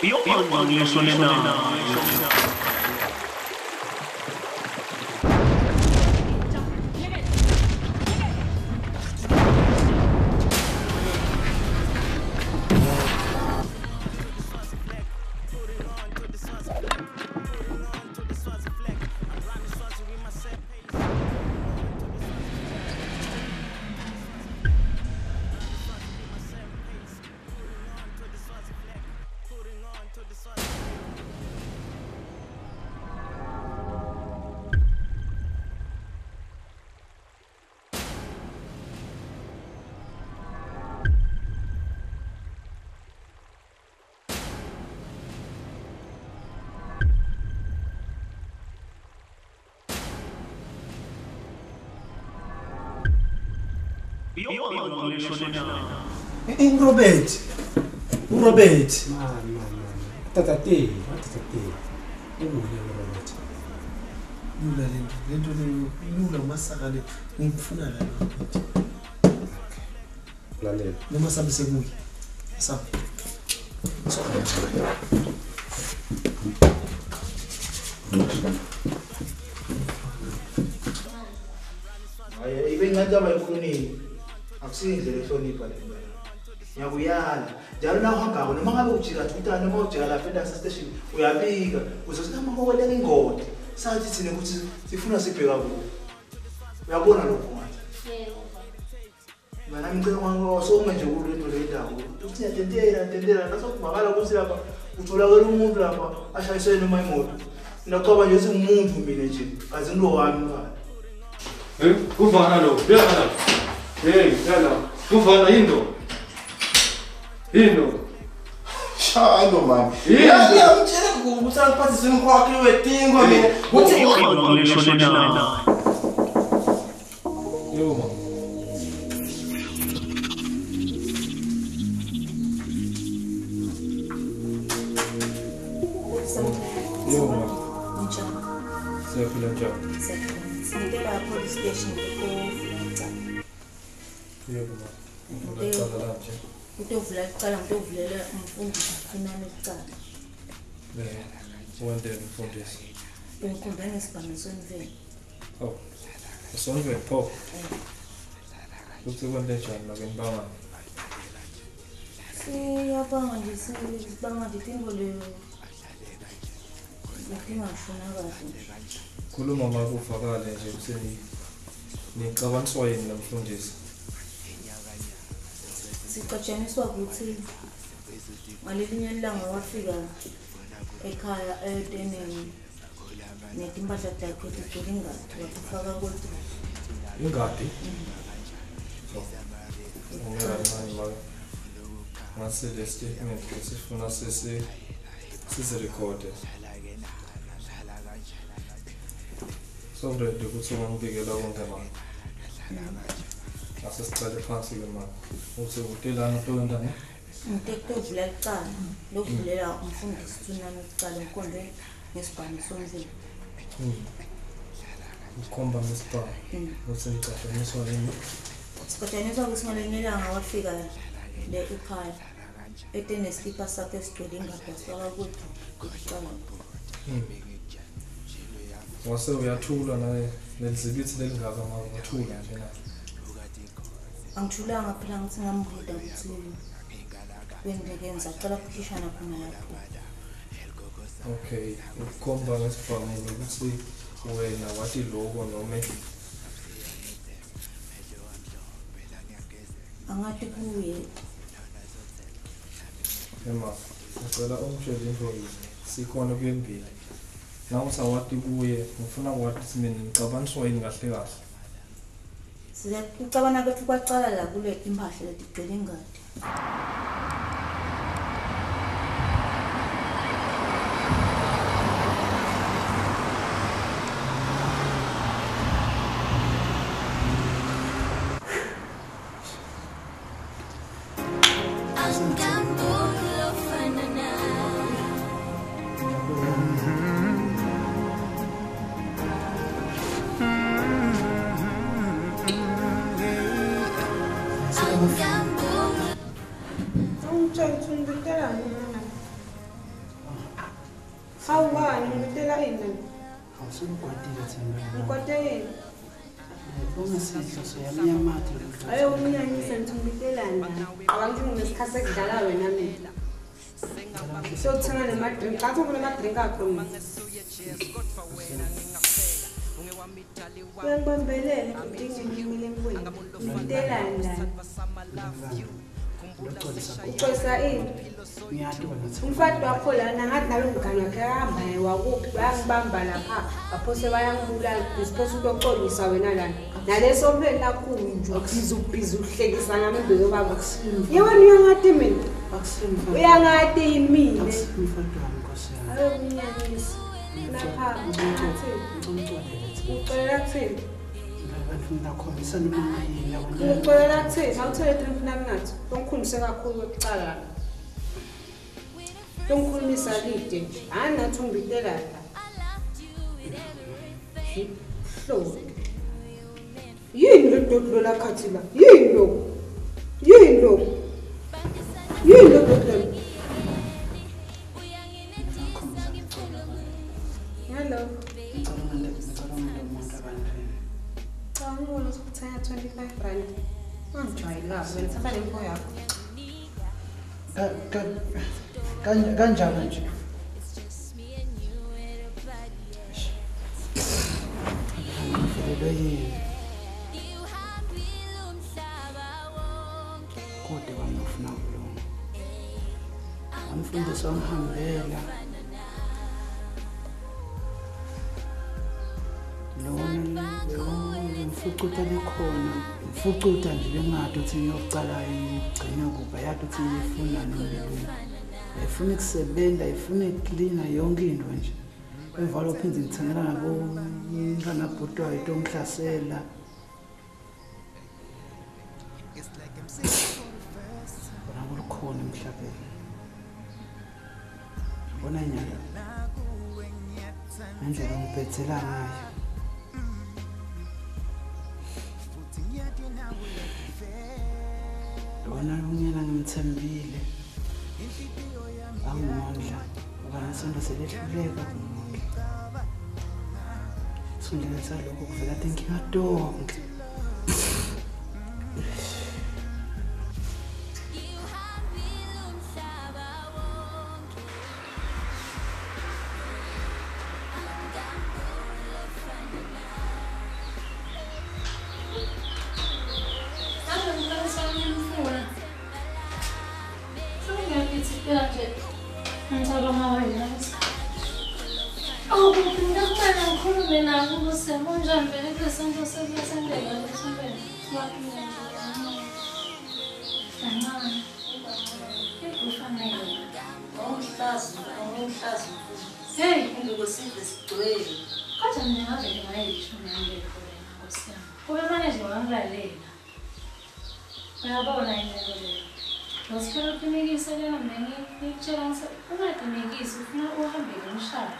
Io non le suonerò. Io non le suonerò. Robert. Man. Tatate. Lula masakale ngifuna la Robert. Lalela. Noma sabe sekuyi. Sabe. Hayi ibe ngathi abayikhulunini akusindlela ehlonipha le nto. Ngiyakuyala njalo la uhambako noma ngabe ujika Twitter noma ujika la Fenda station uyabika uzosinama kokweleka ingodi sathi thina ukuthi sifuna sibheka kuwo. Uyabona lokho ngathi. Yebo. Mana ngicela manje sonke nje kulento le ndawo. Uthi tentela nasokubakala ukuthi lapha utholakala umuntu lapha ashayisene noma imoto. Naqaba nje umuntu mina nje azinto wami ngani. Kuvana lo, buyana. Yala. Kuvana indo. Shalo man. Ngiyamtshela ukuthi angiphathise umkhwakhe wetingo mina. Uthi Io non le suonerò. Yo ma. Yo ma. Siyaphila njani? Singela police station ukufika. Yebo ma. Ngicela nje. Utovula icala ngiyovulela umfundisi finale icala. Wendele mfundisi. Bengikhomba ngesibhamu sonveni. Oh. Sonke pho. Uthi kwente njani la benibanga? Siyabanga nje sibanga nje into leyo. Ngingashona kahle. Khuluma makuvakale nje ukuthi nicabaniswa yini namfundisi. Siqatshaniswa ukuthi ngalelinye ilanga wafika ekhaya eteneni netimpahla zakhe tigcwele ingadi wafaka kodwa Ingadi? Ungakanani manje? Mase le statement sifuna sizirekhode. So ready ukuthi ungibikela konke manje. Asesicela phansi ke manje. Uthi utelana ukwenda ne? ngitekuvula icala lokuvulela umfundisi tsunami icala ngikhombe ngesibhamu sonveni. Ukhomba ngesibhamu. Uthi ngicashaniswa yini? Siqatshaniswa ukuthi ngalenye ilanga wafika le ekhaya etenesikipa sakhe esigcwele ingadi wasifaka kodwa icala. Wase uyathula naye lelizibithi lelingaka manje wathula nje na. Angithulanga phela ngithi ngambuda ukuthi bengikenza cala ukukhishana khona lapho. Okay, ukhomba ngesibhamu ukuthi wena wathi lokho noma Angathi kuye ema ngicela ungitshele into sikhona kuyembili. Nawu sawati kuye ngifuna wathi simini ngicabaniswa yini kahle kahle. Sicabana ukuthi kwaqala la kule impahla letigcwele ingadi. Hawani ngitela ini. Awusukwatile thina. Ngikwatele. Bongasidlo soyamnyamathi. Ayo unyanyisa ngithumbitelana. Abantu nginesikhathi sekudlala wena mina. So tshana le madrink, ka tsho le madrink akho mina. Ngibambelele ngingimile ngweni. Ngitelana. Uxolisa ini? Umfati wakho lana ngathi nalomgane wakhe ahamba wakuphi bayangibamba lapha baphose bayangibulala ngisiphosa ukuxolisa wena lana naleso mpheni lakho nje ukubhiza uhlekisa ngami indwe baba yewena uyangati mina uyangati yimini Umfati wami Nkosi yami. ayo unyanyisa lapha uxolela kuthini Ngakhombisa noma yini uxolela kuthini awuthele drink nami ngathi ongikhulise kakhulu kokuqala Tongkhulumisa lide nje hayi nathi ungibitela la Hlo yini lo dodlo la khathi la yini lo dodlo Hello Ngicela ukuthenga 25 rand Angijwayela wena thatha le mpo yakho kanjalo nje. Kodwa wangifuna ukulunga. Wamfundisa wangihambela. Mfucuta likhona. Mfucuta nje bengathi uthi ngiyocala igcina kuba yathi uthi ngifuna nomlungu. Ayifuna ukusebenza, ayifuna uklina yonke into nje. Emva lokho phinde ngithengela nabo ingane abhotwayo ongihlasela. Bona kulikhona emhlabeni. Bona nyaka. Manje ngibhethela ngayo. Bona unyana ngimthembile. Angimondla ngoba nesonto selehluleka sundela salokho kuvela ngingadonke Hey, ndugu sigcwele. Kodwa mina ngabe ngayisho nami Nkosi yami. Kube manje wangilalela. Uyabona indlela le. Ngosifuna ukumikisa lena mina ngikutshela ngithi ungadimekisi ufuna uhambe ngomshado.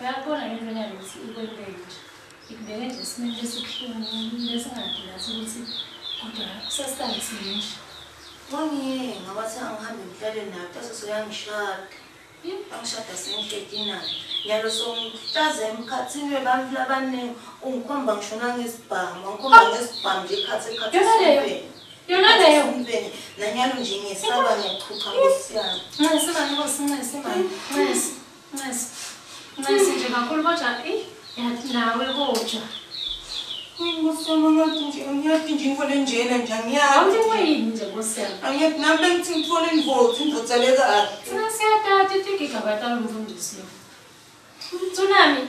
Uyabona into nyalo ukuthi ikweleke nje. Ikubeke nje isimeni esibuhlungu lesingadila ukuthi kodwa kusasithini nje. Wangiyenga wathi angihambe ngihlale nayo bese soyangishada. Angishada sengihlekina. Nyalo somhlaza emkhathini webantu labaningi ungikhomba ngishona ngesibhamu, ngikhomba ngesibhamu nje ekhathi. Yona leyo mveni nanyalo nje ngesaba ngiyachucha Nkosi yami. Ngisaba Nkosi Nesi nje kakhulu kodwa yathi nawe kodwa. Nkosi yami ngiyathi nje ngifole njena nje angiyazi. Awuthi kuyini nje Nkosi yami? Angiyathi nami ngithi ngifole invote ngizotsaleka kahle. Thina siyathatha ithi igabata lomfundisi lo. Tsunami.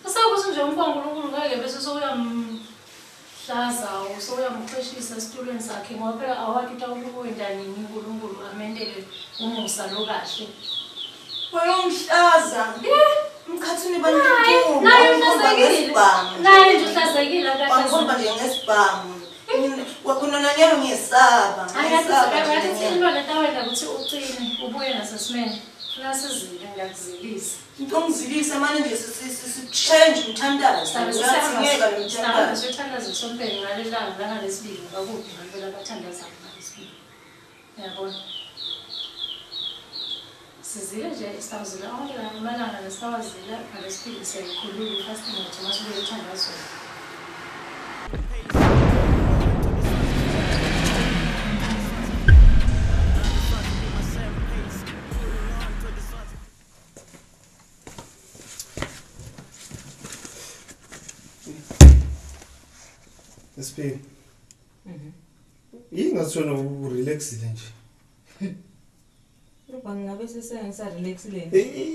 Usakuthi nje uNkulunkulu ngeke bese sokuyamhlaza usokuyamqheshisa esitulweni sakhe ngoba phela awathi uTawukwenda nini uNkulunkulu amendele umusa lo kahle. Wayongihlaza. Mkhathini bantu naye nje uhlazekile Ngikhomba nje ngesibhamu. Wakhona nanyalo ngiyesaba. Ayathi into letawenda ukuthi ucine ubuye nasesimene. Funa sizile ngiyakuzilisa. Ngizilisa manje nje si-change umthandazo. Ngiyazingeka lo mthandazo. Sithandaza sompeni ngalelanga langalesibili akuphi ngempela abathandaza ngalesibili. Yabona. Sizile nje isawuzile onke la malanga lesawazile ngalesiphili selikhulula fasting nje masibuye ethandazo. SP. Ingasona urelaxile nje. Bangabe sesengisa relaxile.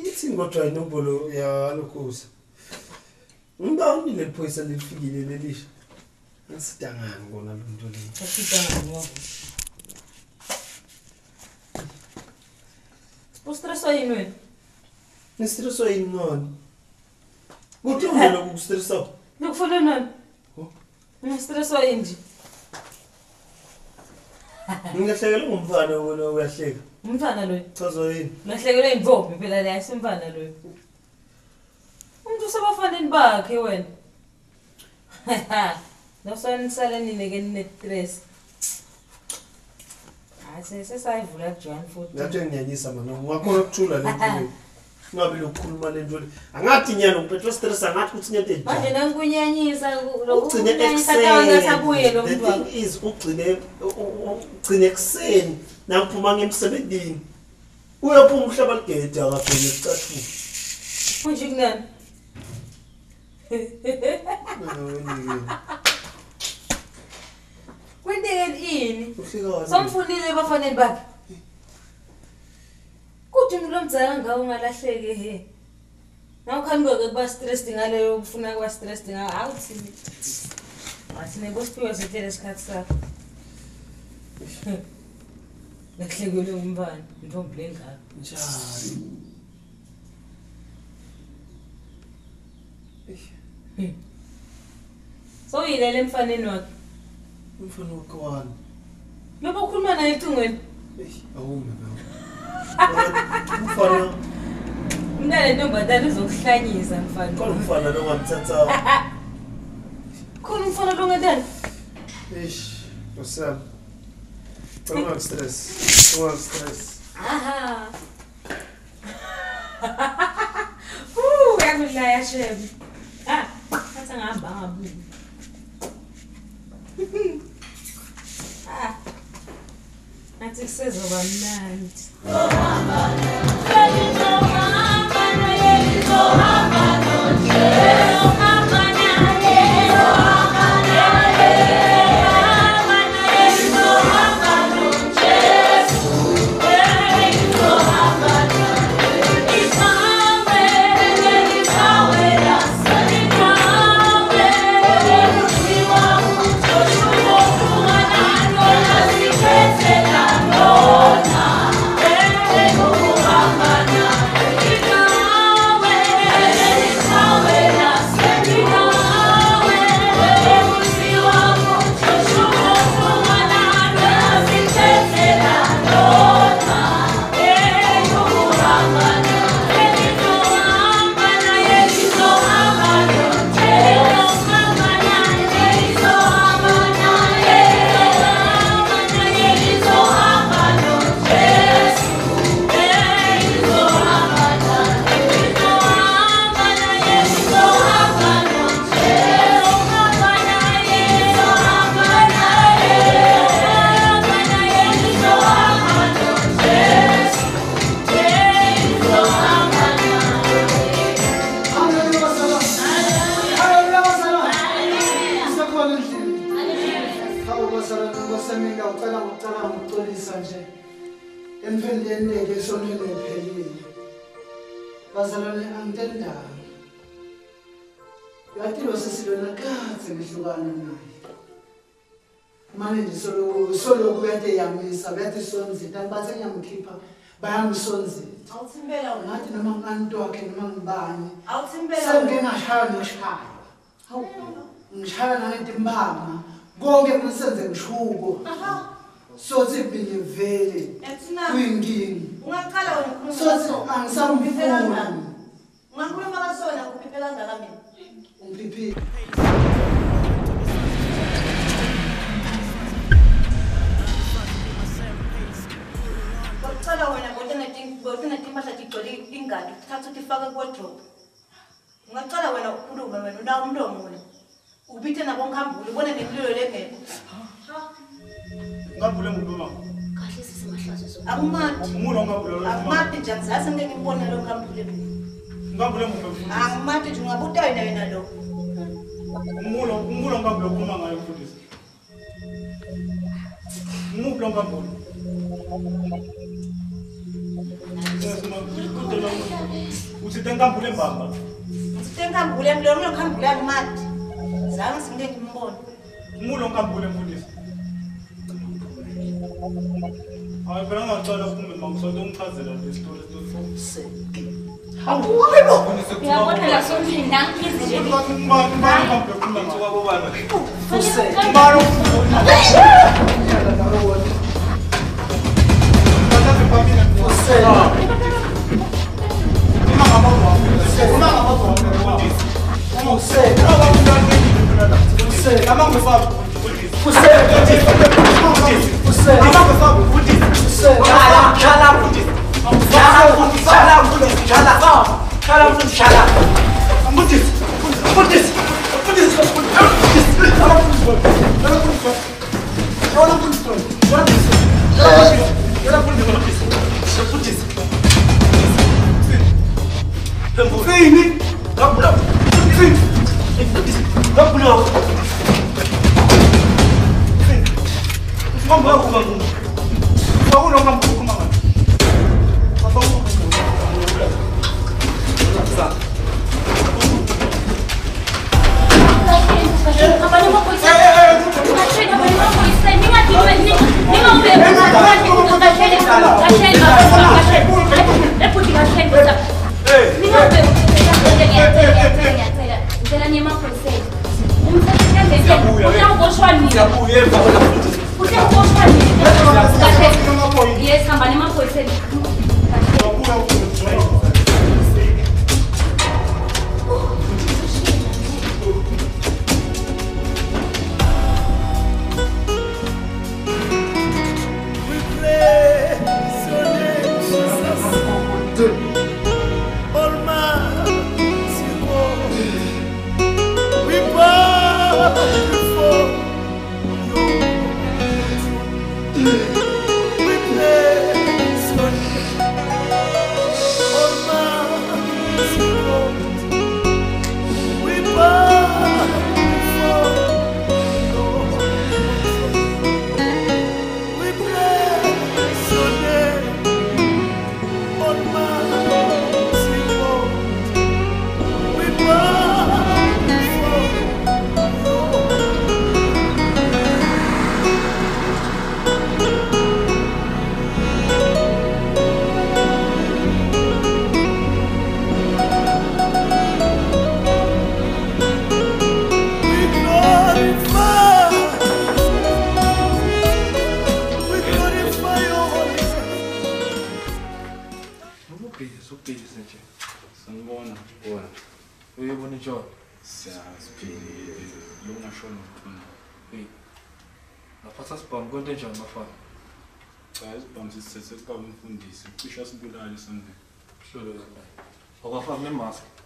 Ithi ngodwa inombolo ya lokhosa. Ngibani le phoyisa lifikile lelisha. Ngisidangani ngona lo nto le. Asidangani wabo. Ustresswa yini wena? Ngistresswa yini ngani? Kuthi ungena ukustressa. Ngikufuna nani? Ngistresswa yini nje? Ngilahlekelwe ngumfana wena uyahleka. Umfana lo. Chaza yini? Lahlekelwe imvombi phela la isimfana lo. Umuntu sebafanele bakhe wena. Nosani nini ke ne-stress. Sesayivula John futhi. Ngathi ngiyanyisa mana. Ungakhona ukuthula le nto. Ngabe lokukhuluma le nto le. Angathi nyana uphethwe stress angathi kuthi into enje. Manje nankunyanyisa lokunyanyisa ngasabuye lo muntu wakho. Is ugcine ekseni nangiphuma ngemsebenzini. Uyaphuma umhlaba ligede akabheke ecathu. Manje kunani? Kwendeke ini? Somfundile bafanele bakhe. Kuthi umuntu omdzala ngawo ungalahleke he. Nawukhanibeke kuba stressed ngaleyo ufuna kuba stressed ngawo awuthi. Asine bosiphiwe sithele isikhathi sakho. Nakhlekele umbani, intombi lengaka. Njani? So yilele emfaneni wakhe. Umfana wakho wani? Lobo ukhuluma naye ecingweni. Awume nawe. Umfana Umntana ntombatana uzokuhlanyisa mfana. Khona umfana lo ngamthatha. Khona umfana lo ngatani? Osam. Don't stress. Don't stress. Aha. Yakulaya shebi. Khatha ngihamba ngabuyi. Nathi kusezoba mnandi. Bazalwane angitendanga. Yathi losesilona kaze ngihlukana naye. Manje nje solo kuyade yamisa bathi sonzita bathi ngiyamkhipha bayangisonzita. Awuthimbela wena. Ngathi noma umuntu wakhe noma ngibani. Awuthimbela. Sengingashaya ngishaya. Hawu ngishaya ngento imbanga. Konke kusenze ngishuko. Sothi binye vele. Kuyinkingi. Ungaqala wena ukhuluma Sothi angisamfuna. Ungakhuluma kasona kuphiphela kangaka mina. Umphiphi. ngicela wena botena timpahla tigcwele ingadi uthatha utifake kwedrop. Ngicela wena ukhulume wena unawo umlomo wena. Ubithe nabo ngikhambule ubone nemlilo lengekho. Ngambule ngubaba. Kahle sisimahlazo so. Akumati. Umulo ngambule. Akumati nje ngizase ngeke ngibone lo ngikhambule. Ngambule ngubaba. Akumati nje ungabuta wena lo. Umulo ngambule ukhuluma ngayo mfundisi. Umulo ngambule. Uthi ngambule mbamba. Uthi ngambule mlomo ngikhambule akumati. Zange singeke ngimbone. Umulo ngambule mfundisi. Hayi phela ngicela ukume mangisoke ngichazela le story lesifo. Ngiyabona la something nangizile. Yes, hamba nemaphoyiseni.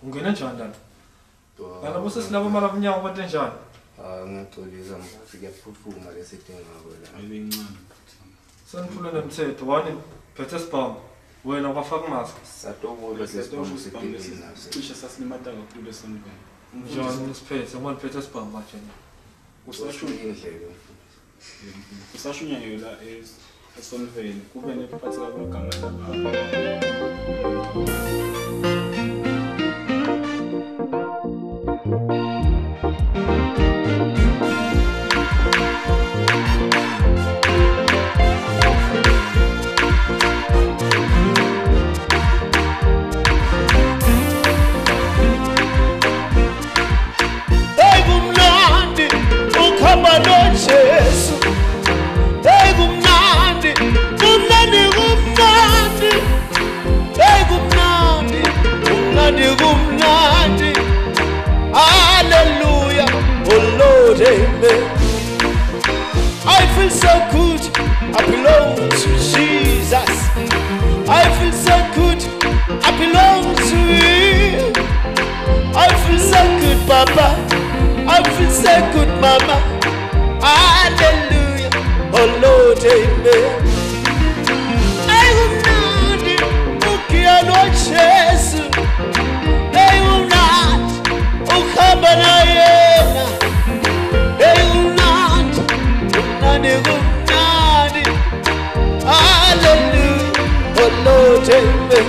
Ungena njani lana? Lana bosesilabo malakunyawo bathi njani? Ngixolisa ngifike phuphuma lesidingako la. Ayincane. Sanifuna nemthetho wani phethe sibhamu. Wena wafaka mask. Satobulo lesibhamu sidingina. Cishe sasilimata kakhulu esonibeni. Njani isiphethe uma niphethe sibhamu manje? Usashunya indlebe. Usashunya la esonibeni kube nephathi kwegama lababa. Hey, Papa. I feel so good, Mama. Hallelujah. Oh Lord, amen. I will not ukiano Jesu. I will not ukabana yena. I will not unani. Hallelujah. Oh Lord, amen.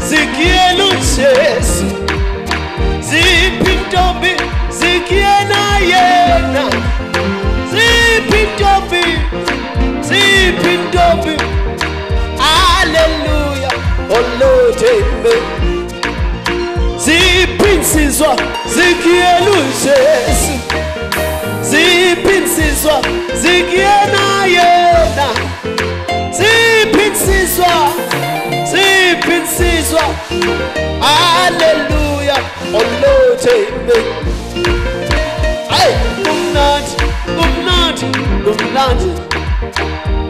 Zikienu Jesu, zipintombi, zikiena yena, zipintombi, hallelujah, oh Lord, amen. Zipinsizwa, zikienu Jesu, zipinsizwa, zikiena yena, zipinsizwa, hallelujah, oh Lord, amen. Ay, gumnandi,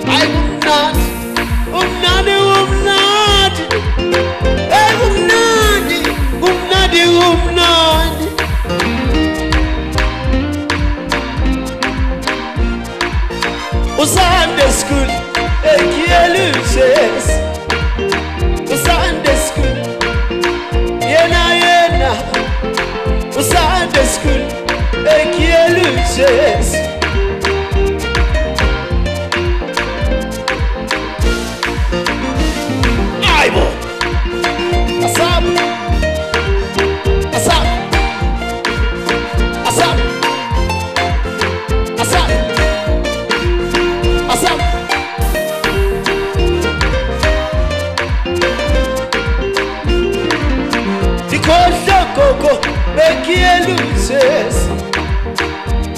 ay gumnandi, ay gumnandi. Sunday school, ekielu Jesu. Sunday school, yena, Sunday school, ekielu Jesu. Aibo, asap, Koko, bekielu Jesu.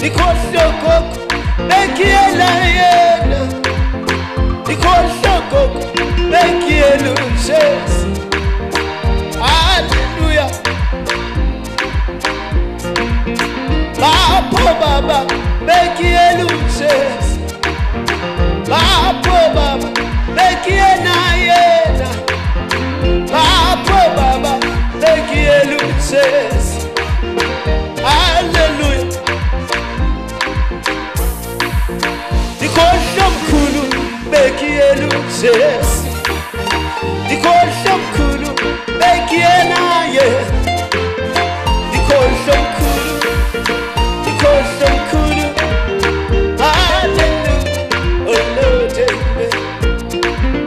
Dikosho koko, bekiela yena. Dikosho koko, bekielu Jesu. Hallelujah. Papo baba, bekielu Jesu. Papo baba, bekiena yena. Papo baba, bekielu Jesu. Hallelujah. Dikosho mkulu, bekielu Jesu. Dikosho mkulu, bekiena yena. Dikosho mkulu, hallelujah, oh Lord, amen.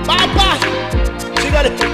Papa, she got it.